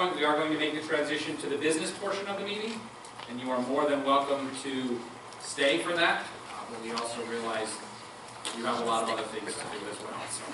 point, we are going to make the transition to the business portion of the meeting, and you are more than welcome to stay for that. But we also realize you have a lot of other things to do as well. So.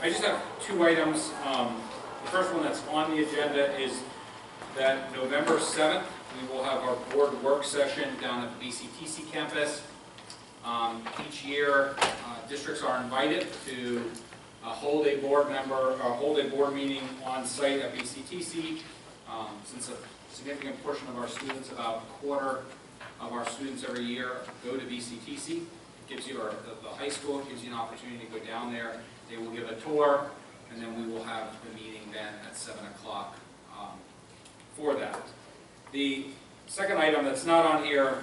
I just have two items. The first one that's on the agenda is that November 7th, we will have our board work session down at the BCTC campus. Each year, districts are invited to hold a board meeting on site at BCTC. Since a significant portion of our students, about a quarter of our students every year, go to BCTC, it gives you, or the high school, gives you an opportunity to go down there. They will give a tour, and then we will have the meeting then at 7 o'clock for that. The second item that's not on here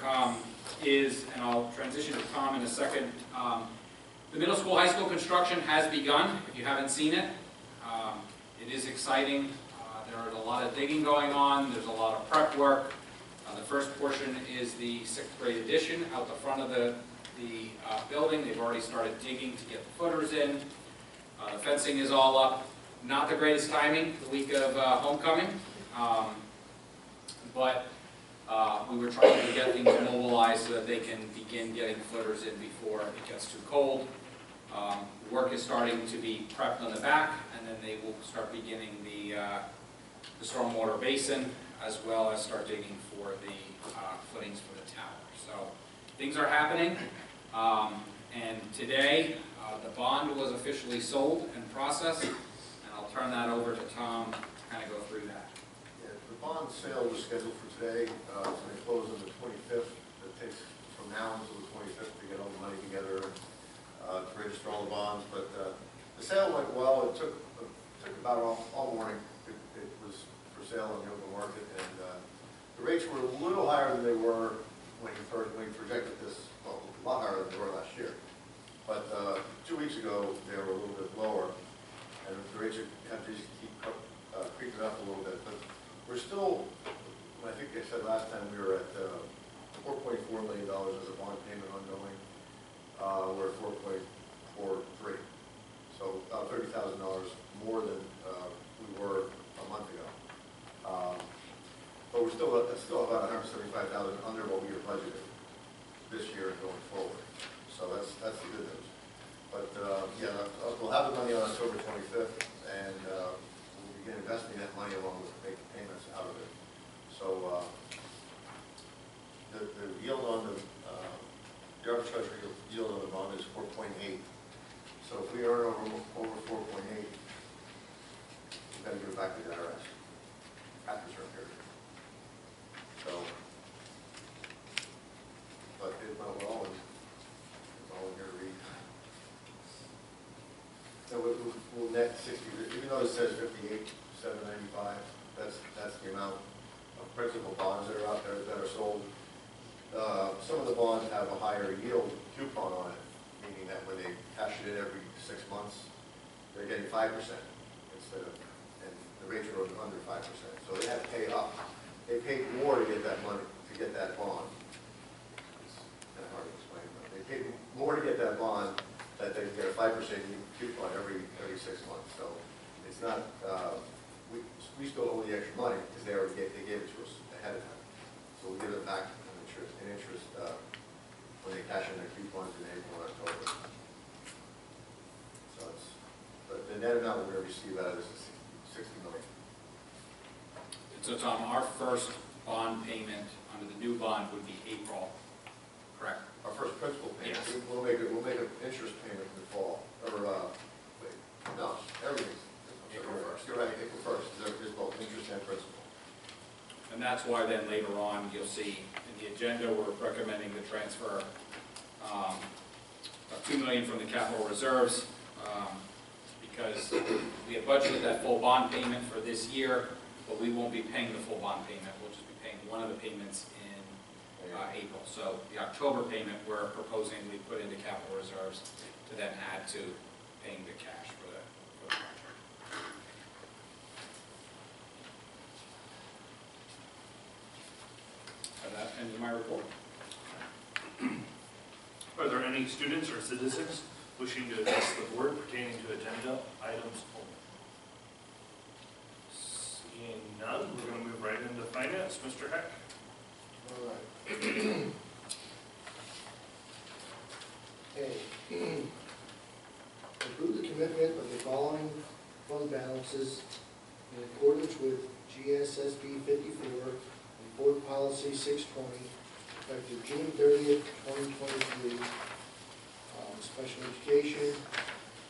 is, and I'll transition to Tom in a second, the middle school, high school construction has begun. If you haven't seen it, it is exciting. There is a lot of digging going on. There's a lot of prep work. The first portion is the 6th grade addition out the front of the building. They've already started digging to get the footers in. The fencing is all up. Not the greatest timing, the week of homecoming, but we were trying to get things mobilized so that they can begin getting footers in before it gets too cold. Work is starting to be prepped on the back, and then they will start beginning the stormwater basin, as well as start digging for the footings for the tower. So things are happening, and today the bond was officially sold and processed, and I'll turn that over to Tom to kind of go through that. Yeah, the bond sale was scheduled for today. It's going to close on the 25th. It takes from now until the 25th to get all the money together and to register all the bonds. But the sale went well. It took about all morning. It was for sale in the open market, and the rates were a little higher than they were when you projected this. Well, a lot higher than they were last year. But 2 weeks ago, they were a little bit lower, and the rates have to keep creeping up a little bit. But we're still, I think I said last time, we were at $4.4 million as a bond payment ongoing. We're at 4.43, so about $30,000 more than we were a month ago. But we're still about $175,000 under what we were budgeted this year and going forward. So that's the good news. But yeah, we'll have the money on October 25th, and we'll begin investing that money along with making payments out of it. So the yield on the arbitrage yield on the bond is 4.8. So if we earn over 4.8, we've got to give it back to the IRS after a certain period. So, but it went well, and it's all in here to read. So we'll net 60, even though it says 58,795, that's the amount of principal bonds that are out there that are sold. Some of the bonds have a higher yield coupon on it, meaning that when they cash it in every 6 months, they're getting 5% instead of, and the rates are under 5%. So they have to pay up. They paid more to get that money, to get that bond. It's kind of hard to explain, but they paid more to get that bond that they get a 5% coupon every 6 months. So it's not, we still owe the extra money because they gave it to us ahead of time. So we'll give it back in interest when they cash in their coupons in April and October. So it's, but the net amount we're going to receive out of this is $60 million. So Tom, our first bond payment under the new bond would be April, correct? Our first principal payment. Yes. We'll make an interest payment in the fall. Or wait, no, everything's April 1st. You're right, April 1st. There's both interest and principal. And that's why then later on, you'll see in the agenda, we're recommending the transfer of $2 million from the capital reserves, because we have budgeted that full bond payment for this year, but we won't be paying the full bond payment. We'll just be paying one of the payments in April. So the October payment, we're proposing we put into capital reserves to then add to paying the cash for the project. So that ends my report. Are there any students or citizens wishing to address the board pertaining to agenda items only? Seeing none, we're going to move right into finance. Mr. Heck? All right. A, approve the commitment of the following fund balances in accordance with GSSB 54 and Board Policy 620, effective June 30th, 2023. Special education,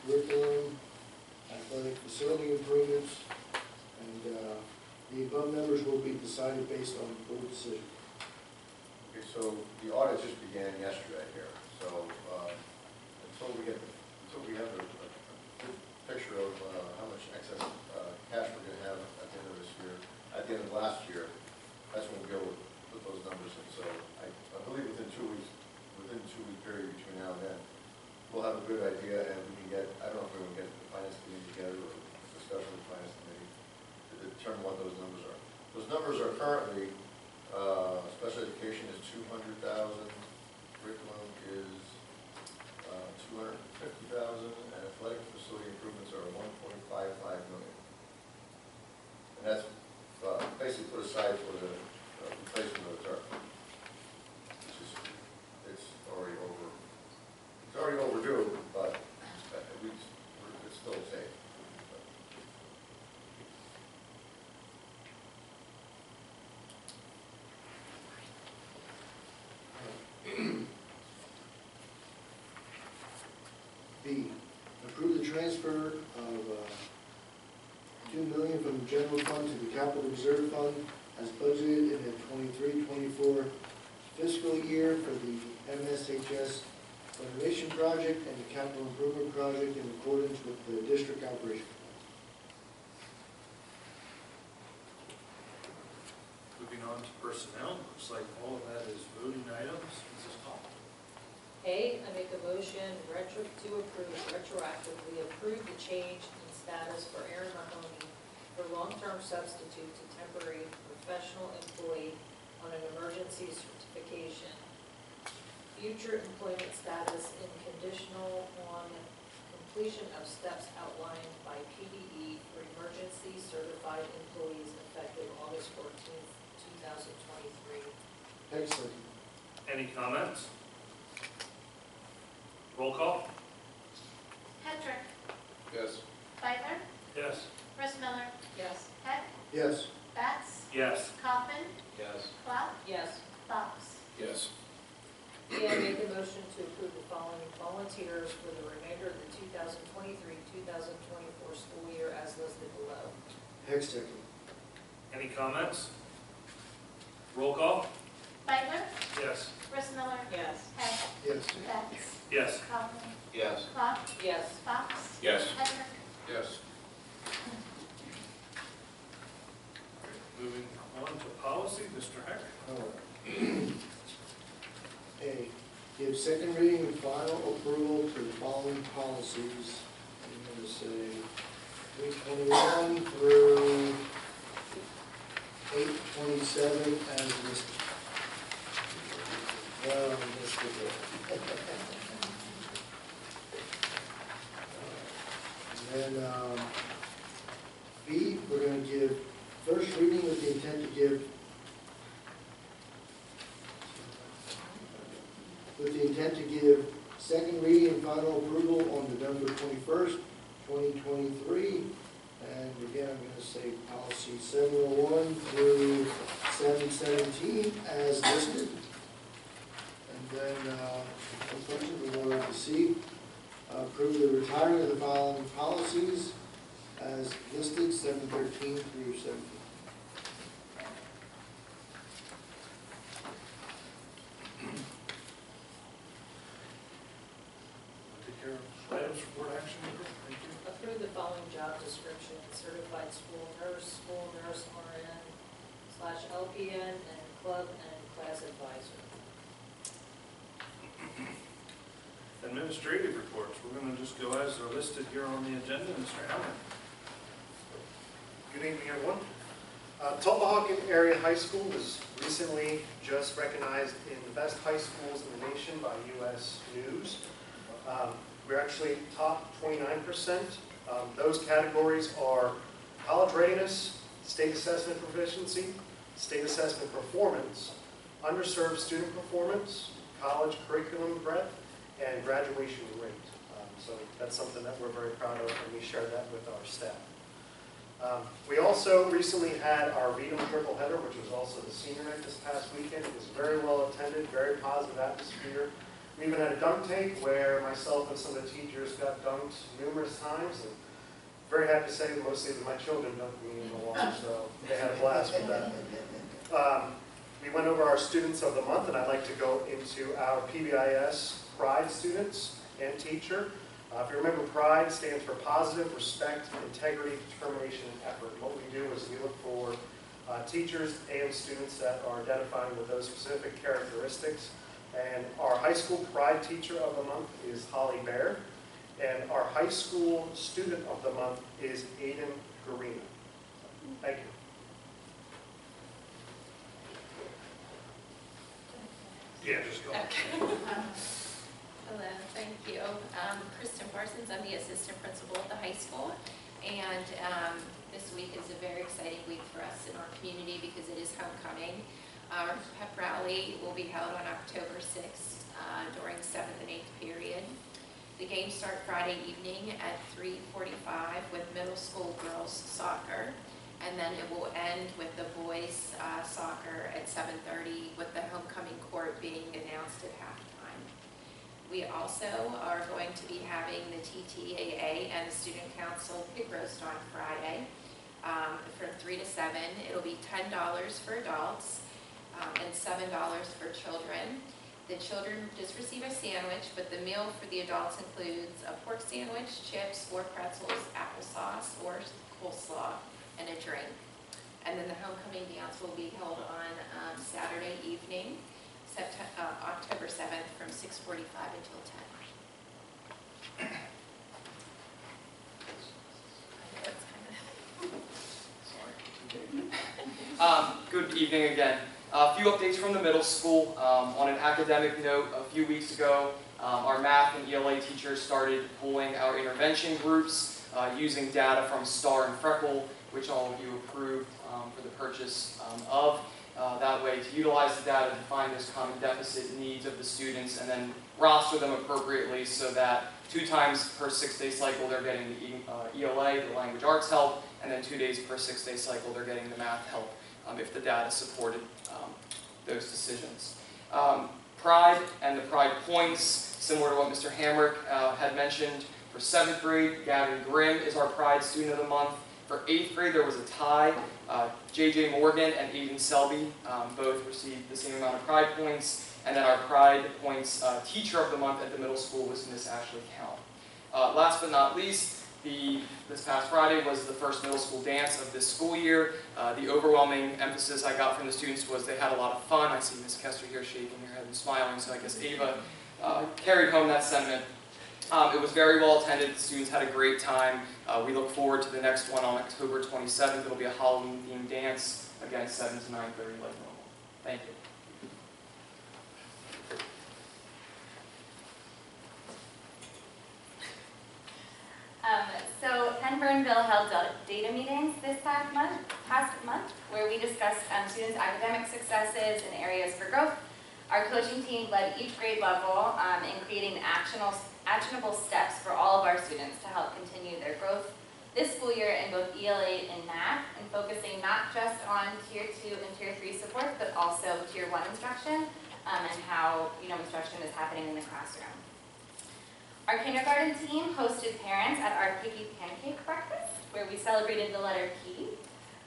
curriculum, athletic facility improvements, and the above numbers will be decided based on board decision. Okay, so the audit just began yesterday here, so until we have a good picture of how much excess cash we're going to have at the end of this year, at the end of last year, that's when we'll be able to put those numbers in. So I believe within 2 weeks, within a 2-week period between now and then, we'll have a good idea, and we can get, I don't know if we're going to get the finance committee together or discuss with the finance committee to determine what those numbers are. Those numbers are currently, special education is 200,000, curriculum is 250,000, and athletic facility improvements are 1.55 million. And that's basically put aside for the replacement of the turf. It's already over. It's already overdue, but it's still safe. B, approve the transfer of $2 million from the general fund to the capital reserve fund as budgeted in the 23-24 fiscal year for the MSHS renovation project and the capital improvement project in accordance with the district operation plan. Moving on to personnel, looks like all of that is voting items. Mrs. Hall? A, I make a motion to approve, retroactively approve the change in status for Aaron Mahoney for long-term substitute to temporary professional employee on an emergency certification. Future employment status in conditional on completion of steps outlined by PDE for emergency certified employees effective August 14th, 2023. Excellent. Any comments? Roll call? Hedrick, Yes. Feiler, Yes. Rissmiller, Yes. Heck, Yes. Bats, Yes. Kaufman, Yes. Cloud, Yes. Fox. Yes. B, I make a motion to approve the following volunteers for the remainder of the 2023-2024 school year as listed below. Heck second. Any comments? Roll call? Feiler, Yes. Rissmiller, Yes. Heck, Yes. Bats, Yes. Kaufman, Yes. Cloud, Yes. Fox, Yes. Hedrick. Yes. Moving on to policy, Mr. Heck? All right. A, give second reading and final approval to the following policies. I'm going to say 821 through 827 as listed. Well, listed there. And then B, we're going to give first reading with the intent to give second reading and final approval on November 21st, 2023. And again, I'm going to say policy 701 through 717 as listed. And then, we'll go to C, approve the retiring of the following policies as listed, 713 through 17. school nurse, RN/LPN, and club and class advisor. Administrative reports, we're going to just go as they're listed here on the agenda. Mr. Hammer. Good evening, everyone. Tulpehocken Area High School was recently just recognized in the best high schools in the nation by U.S. News. We're actually top 29%. Those categories are college readiness, state assessment proficiency, state assessment performance, underserved student performance, college curriculum breadth, and graduation rate. So that's something that we're very proud of, and we share that with our staff. We also recently had our Veedom Triple Header, which was also the senior night this past weekend. It was very well attended, very positive atmosphere. We even had a dunk tank where myself and some of the teachers got dunked numerous times. And very happy to say mostly that my children dunked me in the water, so they had a blast with that. We went over our students of the month, and I'd like to go into our PBIS Pride students and teacher. If you remember, PRIDE stands for Positive, Respect, Integrity, Determination, and Effort. And what we do is we look for teachers and students that are identifying with those specific characteristics. And our high school PRIDE teacher of the month is Holly Bear. And our high school student of the month is Aiden Garina. Thank you. Yeah, just go. Okay. Hello, thank you. Kristen Parsons, I'm the assistant principal at the high school, and this week is a very exciting week for us in our community because it is homecoming. Our pep rally will be held on October 6th during 7th and 8th period. The games start Friday evening at 3:45 with middle school girls soccer, and then it will end with the boys soccer at 7:30 with the homecoming court being announced at halftime. We also are going to be having the TTAA and the Student Council pig roast on Friday from 3 to 7. It'll be $10 for adults and $7 for children. The children just receive a sandwich, but the meal for the adults includes a pork sandwich, chips, 4 pretzels, applesauce, or coleslaw, and a drink. And then the homecoming dance will be held on Saturday evening, October 7th from 6:45 until 10. Good evening again. A few updates from the middle school. On an academic note, a few weeks ago, our math and ELA teachers started pulling our intervention groups using data from STAR and Freckle, which all of you approved for the purchase of. That way, to utilize the data to find those common deficit needs of the students and then roster them appropriately so that 2 times per 6-day cycle they're getting the ELA, the language arts help, and then 2 days per 6-day cycle they're getting the math help if the data supported those decisions. Pride and the Pride points, similar to what Mr. Hamrick had mentioned. For 7th grade, Gavin Grimm is our Pride Student of the Month. For 8th grade, there was a tie. J.J. Morgan and Aiden Selby both received the same amount of Pride points. And then our Pride Points Teacher of the Month at the middle school was Miss Ashley Count. Last but not least, this past Friday was the first middle school dance of this school year. The overwhelming emphasis I got from the students was they had a lot of fun. I see Ms. Kester here shaking her head and smiling, so I guess Ava carried home that sentiment. It was very well attended. The students had a great time. We look forward to the next one on October 27th. It'll be a Halloween-themed dance, again, 7 to 9:30 like normal. Thank you. So Penn Burnville held data meetings this past month, where we discussed students' academic successes and areas for growth. Our coaching team led each grade level in creating actionable steps for all of our students to help continue their growth this school year in both ELA and math, and focusing not just on Tier 2 and Tier 3 support, but also Tier 1 instruction and how instruction is happening in the classroom. Our kindergarten team hosted parents at our Piggy Pancake Breakfast, where we celebrated the letter P.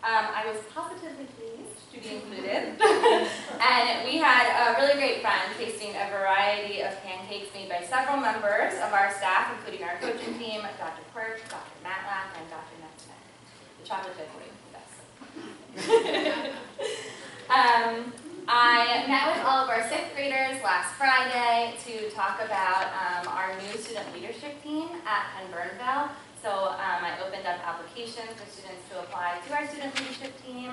I was positively pleased to be included. And we had a really great fun tasting a variety of pancakes made by several members of our staff, including our coaching team, Dr. Quirk, Dr. Matlack, and Dr. Nextman. The chocolate chip pudding, yes. I met with all of our 6th graders last Friday to talk about our new student leadership team at Penn Burnville. So I opened up applications for students to apply to our student leadership team,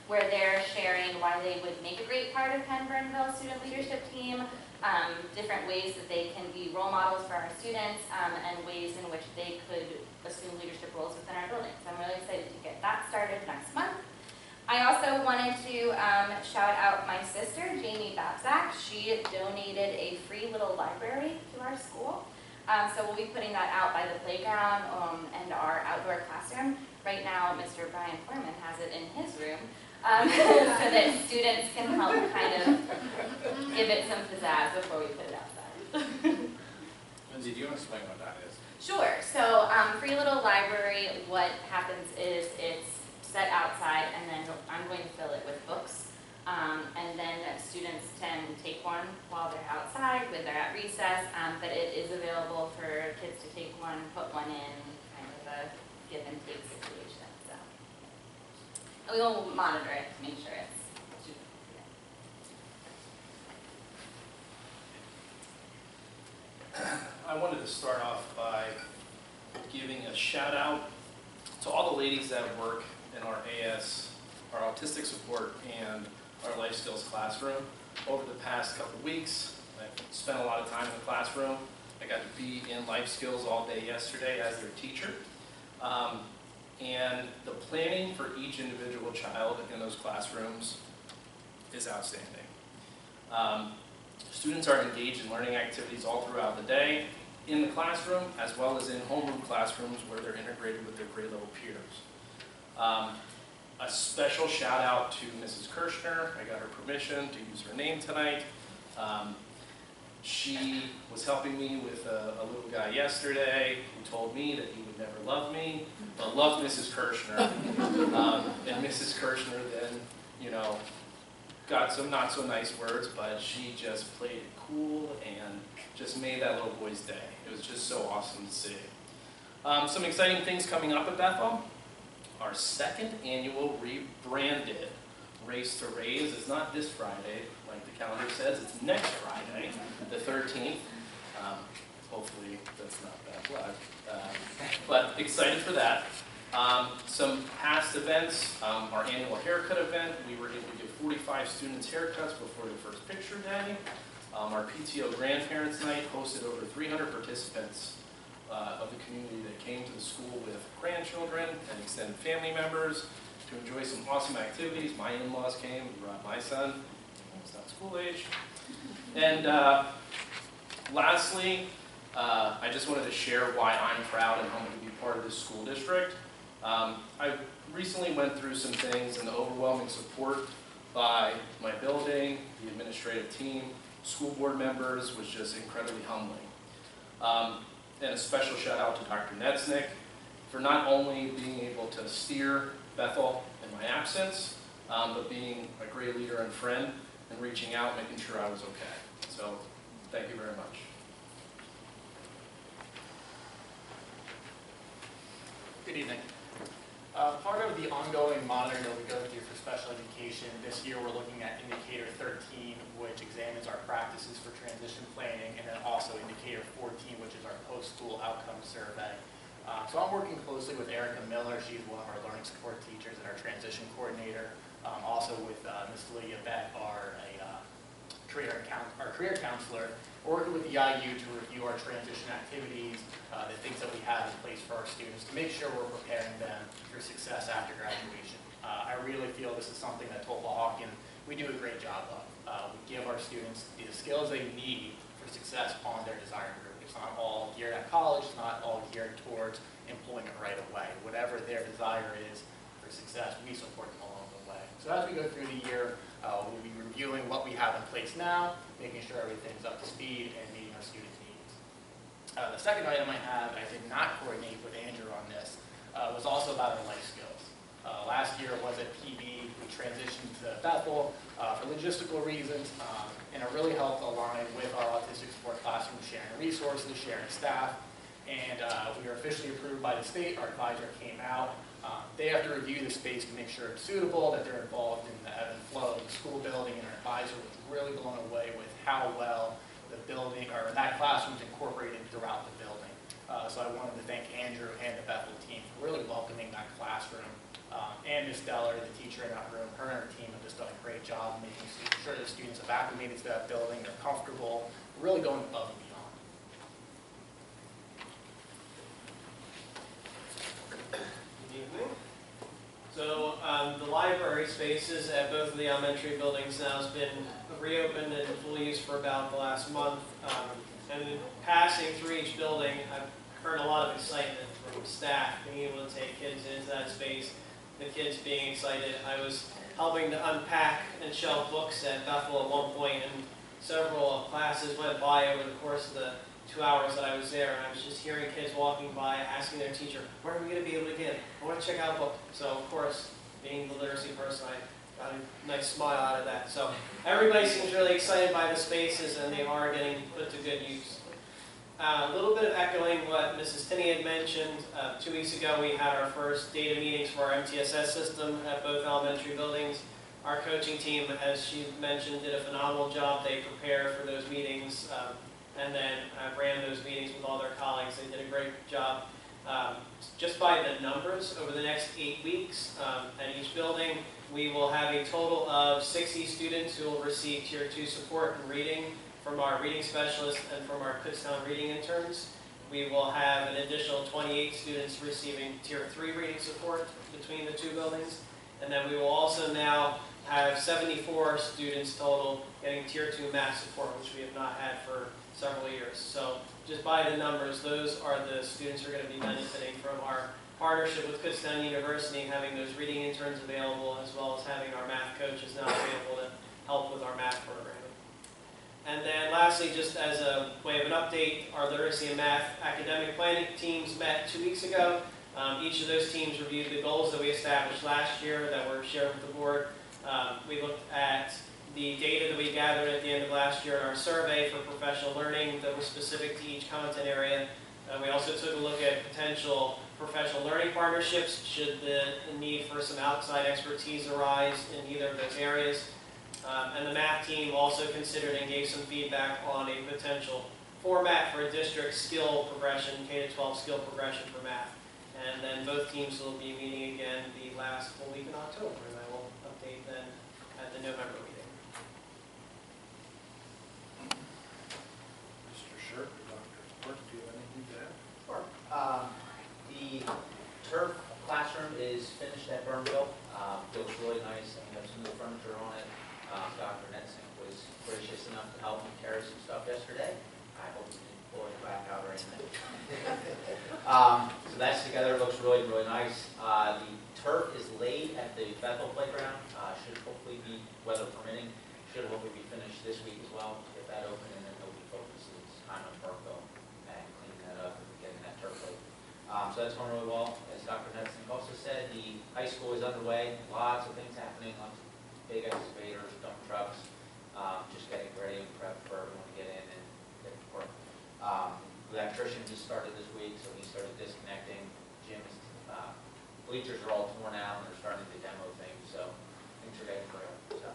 where they're sharing why they would make a great part of Penn Burnville student leadership team, different ways that they can be role models for our students, and ways in which they could assume leadership roles within our building. So I'm really excited to get that started next month. I also wanted to shout out my sister, Jamie Babzak. She donated a free little library to our school. So we'll be putting that out by the playground and our outdoor classroom. Right now, Mr. Brian Foreman has it in his room so that students can help kind of give it some pizzazz before we put it outside. Lindsay, do you want to explain what that is? Sure. So free little library, what happens is it's set outside, and then I'm going to fill it with books. And then students can take one while they're outside, when they're at recess, but it is available for kids to take one, put one in, kind of a give and take situation. So and we will monitor it to make sure it's I wanted to start off by giving a shout out to all the ladies that work in our AS, our autistic support, and our life skills classroom. Over the past couple weeks, I've spent a lot of time in the classroom. I got to be in life skills all day yesterday as their teacher. And the planning for each individual child in those classrooms is outstanding. Students are engaged in learning activities all throughout the day in the classroom, as well as in homeroom classrooms where they're integrated with their grade level peers. A special shout out to Mrs. Kirshner. I got her permission to use her name tonight. She was helping me with a little guy yesterday who told me that he would never love me, but loved Mrs. Kirshner. And Mrs. Kirshner then, you know, got some not so nice words, but she just played it cool and just made that little boy's day. It was just so awesome to see. Some exciting things coming up at Bethel. Our 2nd annual rebranded Race to Raise is not this Friday, like the calendar says, it's next Friday, the 13th. Hopefully that's not bad luck, but excited for that. Some past events, our annual haircut event, we were able to give 45 students haircuts before the first picture day. Our PTO Grandparents Night hosted over 300 participants of the community that came to the school with grandchildren and extended family members to enjoy some awesome activities. My in-laws came, brought my son, he's not school age. And lastly, I just wanted to share why I'm proud and humbled to be part of this school district. I recently went through some things, and the overwhelming support by my building, the administrative team, school board members was just incredibly humbling. And a special shout out to Dr. Netznick for not only being able to steer Bethel in my absence, but being a great leader and friend and reaching out, making sure I was okay. So thank you very much. Good evening. Part of the ongoing monitoring that we go through for special education, this year we're looking at Indicator 13, which examines our practices for transition planning, and then also Indicator 14, which is our post-school outcome survey. So I'm working closely with Erica Miller. She's one of our learning support teachers and our transition coordinator. Also with Ms. Lydia Beck, our career counselor. We're working with the IU to review our transition activities, the things that we have in place for our students to make sure we're preparing them for success after graduation. I really feel this is something that Tulpahawken, we do a great job of. We give our students the skills they need for success on their desired route. It's not all geared at college, it's not all geared towards employment right away. Whatever their desire is for success, we support them along the way. So as we go through the year, we'll be reviewing what we have in place now, making sure everything's up to speed and meeting our students' needs. The second item I have, I did not coordinate with Andrew on this, was also about our life skills. Last year was at PB, we transitioned to Bethel for logistical reasons, and it really helped align with our autistic support classroom, sharing resources, sharing staff, and we were officially approved by the state. Our advisor came out They have to review the space to make sure it's suitable, that they're involved in the ebb and flow of the school building, and our advisor was really blown away with how well the building, or that classroom is incorporated throughout the building. So I wanted to thank Andrew and the Bethel team for really welcoming that classroom. And Ms. Deller, the teacher in that room, her and her team have just done a great job making sure the students have acclimated to that building, they're comfortable, really going above and beyond. Good evening. So the library spaces at both of the elementary buildings now has been reopened and full use for about the last month. And in passing through each building, I've heard a lot of excitement from staff being able to take kids into that space, the kids being excited. I was helping to unpack and shelf books at Bethel at one point, and several classes went by over the course of the 2 hours that I was there, and I was just hearing kids walking by asking their teacher, where are we going to be able to get? I want to check out a book. So of course, being the literacy person, I got a nice smile out of that. So everybody seems really excited by the spaces, and they are getting put to good use. A little bit of echoing what Mrs. Tinney had mentioned. 2 weeks ago, we had our first data meetings for our MTSS system at both elementary buildings. Our coaching team, as she mentioned, did a phenomenal job. They prepared for those meetings and then ran those meetings with all their colleagues. They did a great job. Just by the numbers, over the next 8 weeks at each building, we will have a total of 60 students who will receive Tier 2 support in reading from our reading specialists and from our Kutztown reading interns. We will have an additional 28 students receiving Tier 3 reading support between the two buildings. And then we will also now have 74 students total getting Tier 2 math support, which we have not had for several years. So just by the numbers, those are the students who are going to be benefiting from our partnership with Kutztown University, having those reading interns available, as well as having our math coaches now available to help with our math program. And then lastly, just as a way of an update, our literacy and math academic planning teams met 2 weeks ago. Each of those teams reviewed the goals that we established last year that were shared with the board. We looked at the data that we gathered at the end of last year in our survey for professional learning that was specific to each content area. We also took a look at potential professional learning partnerships should the need for some outside expertise arise in either of those areas. And the math team also considered and gave some feedback on a potential format for a district skill progression, K-12 skill progression for math. And then both teams will be meeting again the last full week in October, and I will update then at the November meeting. Mr. Shirk or Dr. Park, do you have anything to add? Sure. The turf classroom is finished at Burnville. Feels really nice. We have some new furniture on it. Dr. Netsink was gracious enough to help me carry some stuff yesterday. I hope you didn't pull it back out or anything. So that's together, looks really, really nice. The turf is laid at the Bethel playground. Should hopefully be, weather permitting, should hopefully be finished this week as well. Get that open, and then he'll be focusing his time on Burkeville and cleaning that up and getting that turf laid. So that's going really well. As Dr. Netsink also said, the high school is underway. Lots of things happening, lots of big excavators, dump trucks, just getting ready and prep for everyone to get in and get to work. The electrician just started this week, so he started disconnecting. Gym's bleachers are all torn out, and they're starting to demo things, so things are getting clear. So,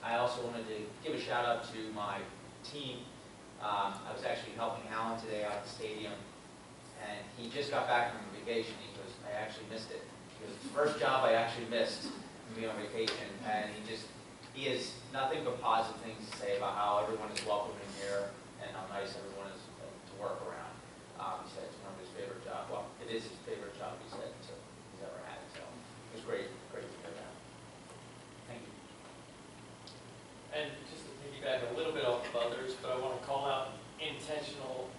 I also wanted to give a shout out to my team. I was actually helping Alan today out at the stadium, and he just got back from vacation. He goes, I actually missed it. It was the first job I actually missed, be on vacation, and he has nothing but positive things to say about how everyone is welcoming here and how nice everyone is to work around. He said it's one of his favorite jobs. Well, it is his favorite job, he said, so he's ever had. So it was great to hear that. Thank you. And just to piggyback a little bit off of others, but I want to call out intentional,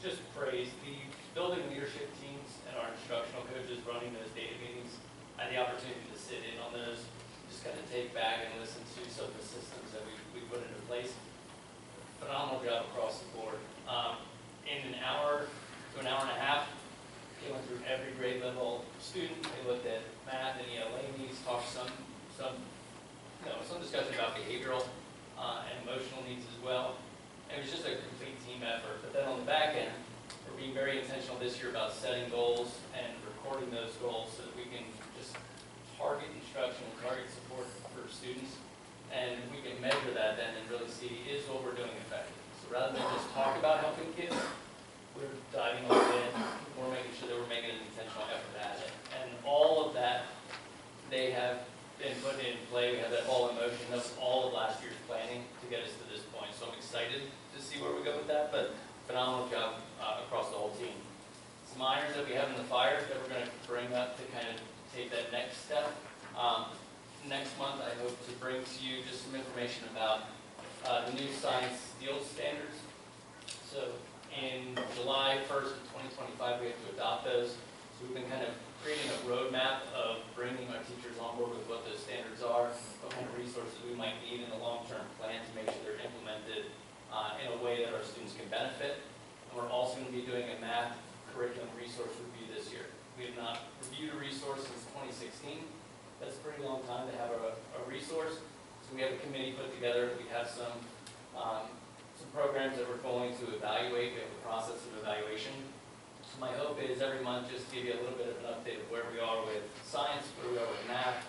just praise the building leadership teams and our instructional coaches running those data meetings. I had the opportunity to sit in on those, just kind of take back and listen to some of the systems that we put into place. Phenomenal job across the board. In an hour to an hour and a half, they went through every grade level student. They looked at math and ELA needs, talked some discussion about behavioral and emotional needs as well. And it was just a complete team effort. But then on the back end, we're being very intentional this year about setting goals and recording those goals. instruction and target support for students. And we can measure that then and really see, is what we're doing effective? So rather than just talk about helping kids, we're diving all in, we're making sure that we're making an intentional effort at it. And all of that, they have been put in play, we have that all in motion, that's all of last year's planning to get us to this point. So I'm excited to see where we go with that, but phenomenal job across the whole team. Some irons that we have in the fire that we're going to bring up to kind of take that next step. Next month, I hope to bring to you just some information about the new science field standards. So in July 1st of 2025, we have to adopt those. So we've been kind of creating a roadmap of bringing our teachers on board with what those standards are, what kind of resources we might need in the long-term plan to make sure they're implemented in a way that our students can benefit. And we're also going to be doing a math curriculum resource review this year. We have not reviewed a resource since 2016. That's a pretty long time to have a resource. So we have a committee put together. We have some programs that we're going to evaluate. We have a process of evaluation. So my hope is every month just give you a little bit of an update of where we are with science, where we are with math,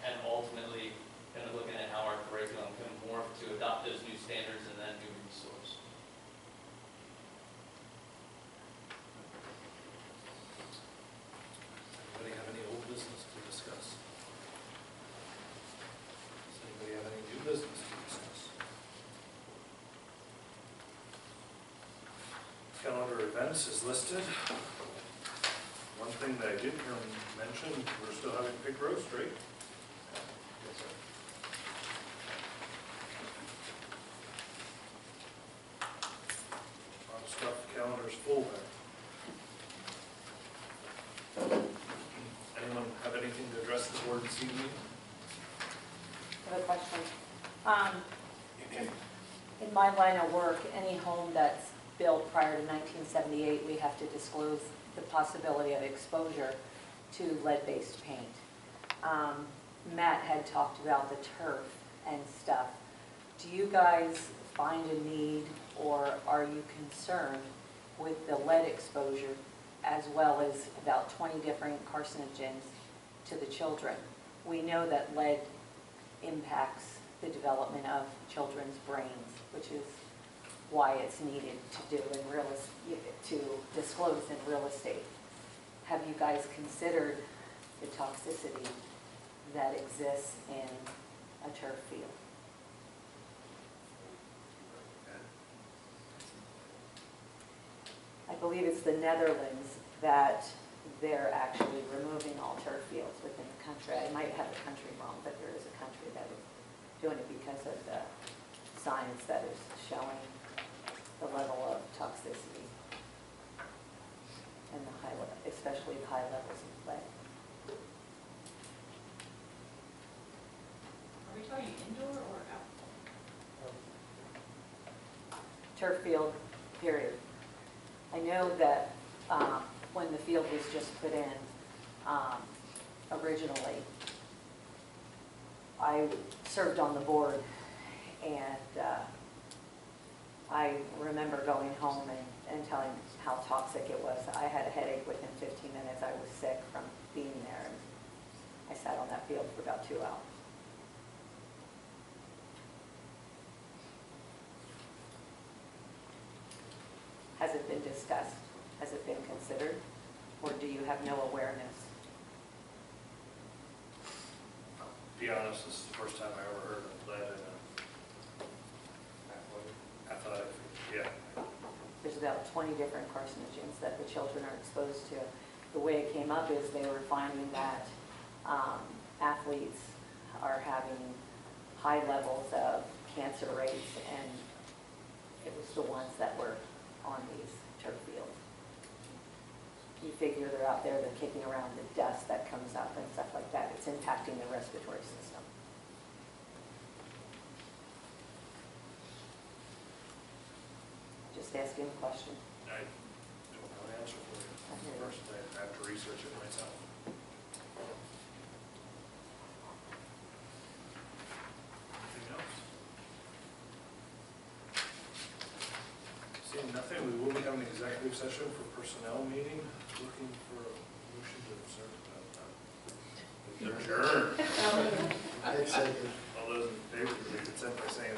and ultimately kind of looking at how our curriculum can morph to adopt those new standards and that new resource. Anybody have any old business to discuss? Does anybody have any new business to discuss? Calendar events is listed. One thing that I didn't hear mention, we're still having pig roast, right? Yes, sir. A lot of stuff, calendar's full there. Anyone have anything to address the board this evening? I have a question. In my line of work, any home that's built prior to 1978, we have to disclose the possibility of exposure to lead-based paint. Matt had talked about the turf and stuff. Do you guys find a need, or are you concerned with the lead exposure, as well as about 20 different carcinogens to the children? We know that lead impacts the development of children's brains, which is why it's needed to do in to disclose in real estate. Have you guys considered the toxicity that exists in a turf field? I believe it's the Netherlands that they're actually removing all turf fields within the country. I might have the country wrong, but there is a country that is doing it because of the science that is showing the level of toxicity and the high, especially the high levels of lead. Are we talking indoor or out? Turf field, period. I know that when the field was just put in originally, I served on the board, and I remember going home and telling how toxic it was. I had a headache within 15 minutes. I was sick from being there, and I sat on that field for about 2 hours. Has it been discussed? Has it been considered? Or do you have no awareness? To be honest, this is the first time I ever heard of lead in an athletic, yeah. There's about 20 different carcinogens that the children are exposed to. The way it came up is they were finding that athletes are having high levels of cancer rates, and it was the ones that were on these turf fields. You figure they're out there, they're kicking around the dust that comes up and stuff like that. It's impacting the respiratory system. Just asking a question. I don't have an answer for you. First, I have to research it myself. Anything else? Seeing nothing, we will be having an executive session for personnel meeting. Looking for a motion to observe that. adjourn. Ed second. All those in favor, please consent by saying